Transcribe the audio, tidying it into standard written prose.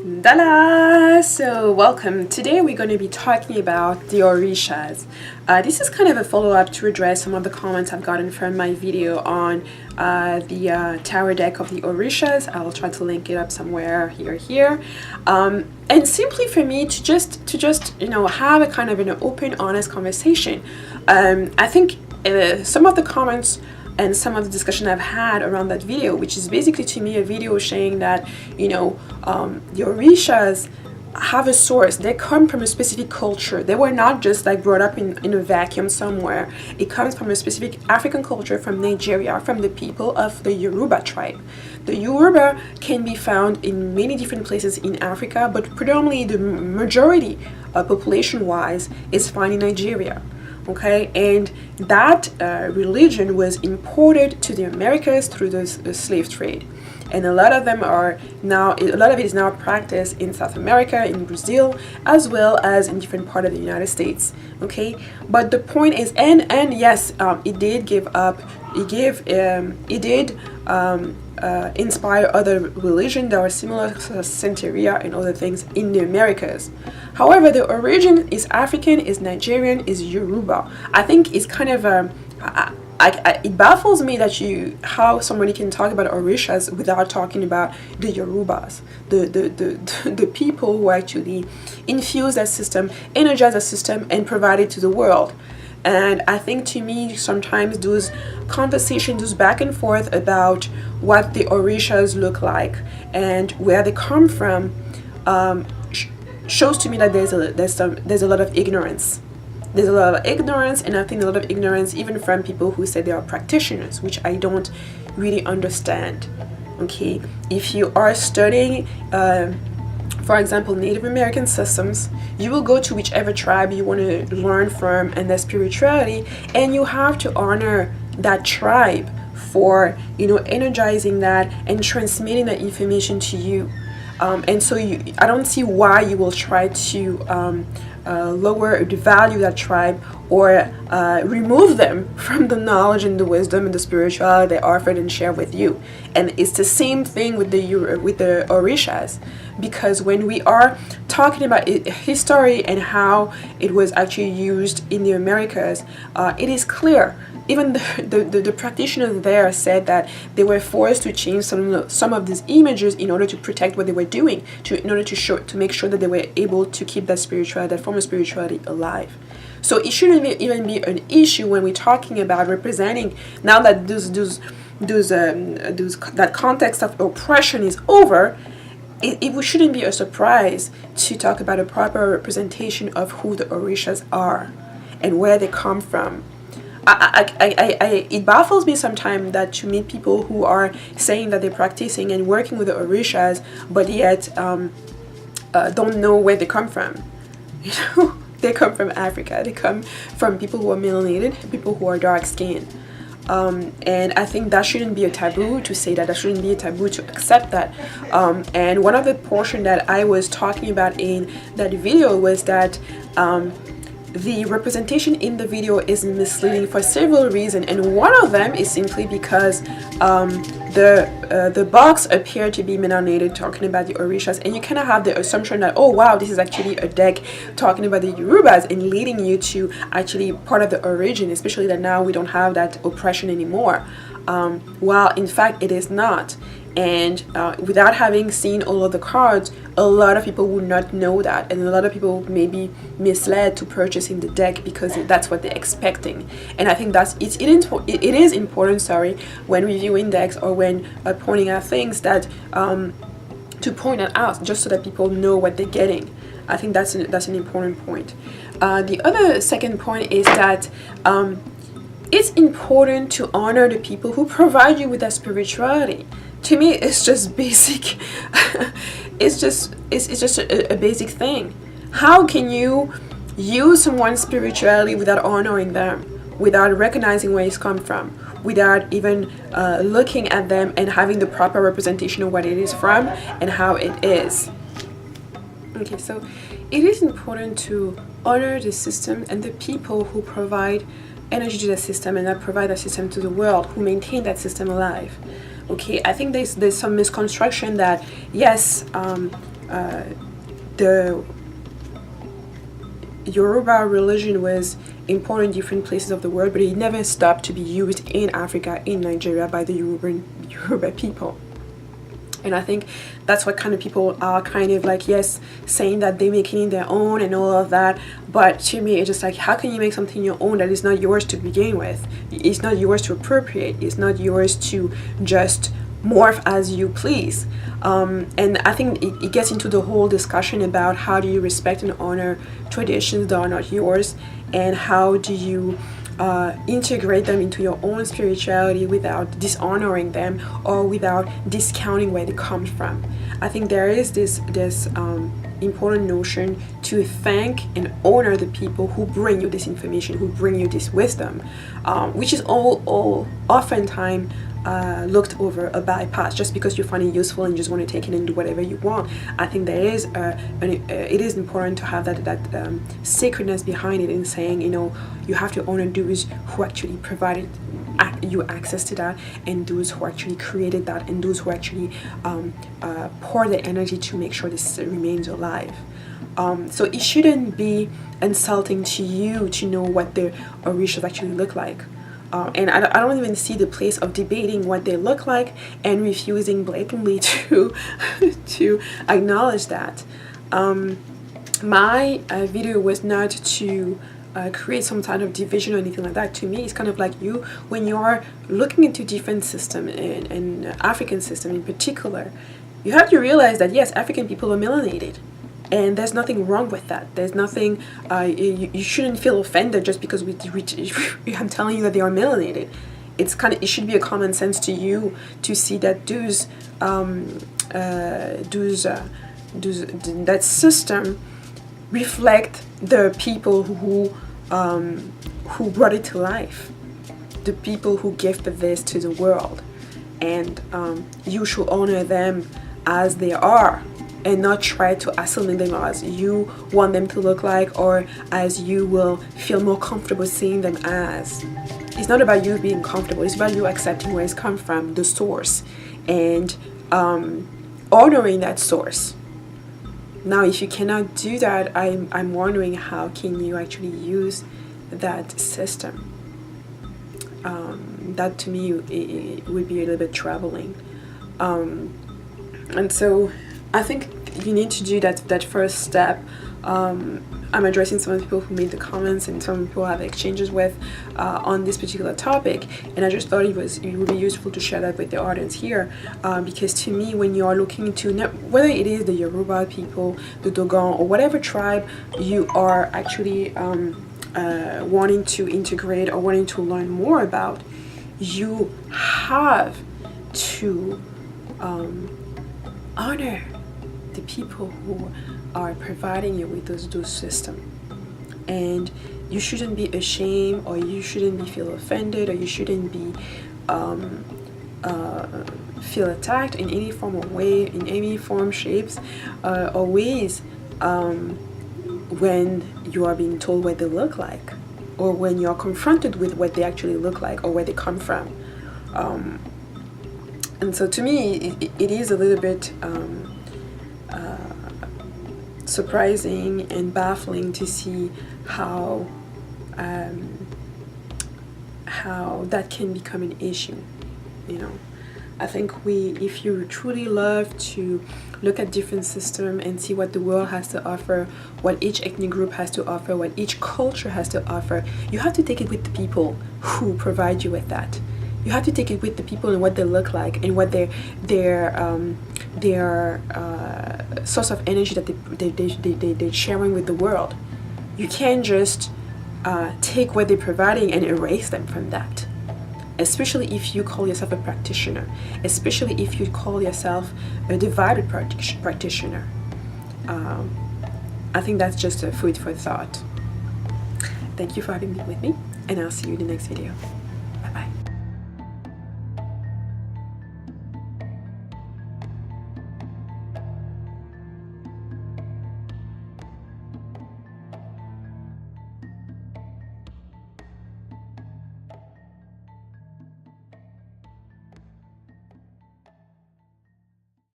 Dala! So welcome. Today we're going to be talking about the Orishas. This is kind of a follow-up to address some of the comments I've gotten from my video on the tarot deck of the Orishas. I'll try to link it up somewhere here. And simply for me to just have a kind of an open, honest conversation. I think some of the comments and some of the discussion I've had around that video, which is basically to me a video showing that the Orishas have a source. They come from a specific culture. They were not just like brought up in a vacuum somewhere. It comes from a specific African culture, from Nigeria, from the people of the Yoruba tribe. The Yoruba can be found in many different places in Africa, but predominantly the majority population wise is found in Nigeria. Okay, and that religion was imported to the Americas through the slave trade, and a lot of it is now practiced in South America, in Brazil, as well as in different parts of the United States. Okay, but the point is, and yes, it did inspire other religions that were similar to Santeria and other things in the Americas. However, the origin is African, is Nigerian, is Yoruba. I think it's kind of it baffles me that how somebody can talk about Orishas without talking about the Yorubas, the people who actually infuse that system, energize that system, and provide it to the world. And I think, to me, sometimes those conversations, those back and forth about what the Orishas look like and where they come from, shows to me that there's a lot of ignorance. There's a lot of ignorance, and I think a lot of ignorance even from people who say they are practitioners, which I don't really understand. Okay, if you are studying, for example, Native American systems, you will go to whichever tribe you want to learn from and their spirituality, and you have to honor that tribe for energizing that and transmitting that information to you. And so I don't see why you will try to lower or devalue that tribe or remove them from the knowledge and the wisdom and the spirituality they offered and share with you. And it's the same thing with the Orishas, because when we are talking about history and how it was actually used in the Americas, it is clear. Even the practitioners there said that they were forced to change some of these images in order to protect what they were doing, in order to make sure that they were able to keep that spirituality, that form of spirituality, alive. So it shouldn't even be an issue when we're talking about representing, now that that context of oppression is over. It shouldn't be a surprise to talk about a proper representation of who the Orishas are and where they come from. It baffles me sometimes that to meet people who are saying that they're practicing and working with the Orishas, but yet don't know where they come from. They come from Africa. They come from people who are melanated, people who are dark skinned. And I think that shouldn't be a taboo to say that. That shouldn't be a taboo to accept that. And one of the portion that I was talking about in that video was that the representation in the video is misleading for several reasons, and one of them is simply because the box appeared to be melanated, talking about the Orishas, and you kind of have the assumption that, oh wow, this is actually a deck talking about the Yorubas and leading you to actually part of the origin, especially that now we don't have that oppression anymore, while in fact it is not. And without having seen all of the cards, a lot of people would not know that, and a lot of people may be misled to purchasing the deck because that's what they're expecting. And I think it is important, when reviewing decks or when pointing out things, that to point it out just so that people know what they're getting. I think that's an important point. The other second point is that it's important to honor the people who provide you with that spirituality. To me, it's just basic. it's just a basic thing. How can you use someone's spirituality without honoring them, without recognizing where it's come from, without even looking at them and having the proper representation of what it is from and how it is? Okay, so it is important to honor the system and the people who provide energy to the system and that provide that system to the world, who maintain that system alive. Okay, I think there's some misconstruction that yes, the Yoruba religion was important in different places of the world, but it never stopped to be used in Africa, in Nigeria, by the Yoruba people. And I think that's what kind of people are kind of like, yes, saying that they make it their own and all of that. But to me, it's just like, how can you make something your own that is not yours to begin with? It's not yours to appropriate. It's not yours to just morph as you please. And I think it gets into the whole discussion about how do you respect and honor traditions that are not yours, and how do you integrate them into your own spirituality without dishonoring them or without discounting where they come from. I think there is this important notion to thank and honor the people who bring you this information, who bring you this wisdom, which is all oftentimes looked over a bypass just because you find it useful and just want to take it and do whatever you want. I think there is it is important to have that sacredness behind it, in saying, you know, you have to honor those who actually provided you access to that, and those who actually created that, and those who actually pour their energy to make sure this remains alive. So it shouldn't be insulting to you to know what the Orishas actually look like. And I don't even see the place of debating what they look like and refusing blatantly to acknowledge that. My video was not to create some kind of division or anything like that. To me, it's kind of like when you are looking into different system, and African system in particular, you have to realize that yes, African people are melanated. And there's nothing wrong with that. There's nothing, you shouldn't feel offended just because I'm telling you that they are melanated. It should be a common sense to you to see that that system reflect the people who brought it to life, the people who gifted this to the world, and you should honor them as they are, and not try to assimilate them as you want them to look like, or as you will feel more comfortable seeing them as. It's not about you being comfortable, it's about you accepting where it's come from, the source, and honoring that source. Now, if you cannot do that, I'm wondering how can you actually use that system. That to me it would be a little bit troubling. And so I think you need to do that first step. I'm addressing some of the people who made the comments and some people I have exchanges with on this particular topic, and I just thought it would be useful to share that with the audience here, because to me, when you are looking into whether it is the Yoruba people, the Dogon, or whatever tribe you are actually wanting to integrate or wanting to learn more about, you have to honor the people who are providing you with those systems. And you shouldn't be ashamed, or you shouldn't feel offended, or you shouldn't be feel attacked in any form of way, in any form, shapes, or ways when you are being told what they look like, or when you are confronted with what they actually look like or where they come from. And so to me, it is a little bit surprising and baffling to see how that can become an issue. You know, I think if you truly love to look at different systems and see what the world has to offer, what each ethnic group has to offer, what each culture has to offer, you have to take it with the people who provide you with that. You have to take it with the people and what they look like, and what their source of energy that they're sharing with the world. You can't just take what they're providing and erase them from that. Especially if you call yourself a practitioner. Especially if you call yourself a divided practitioner. I think that's just a food for thought. Thank you for having me with me, and I'll see you in the next video.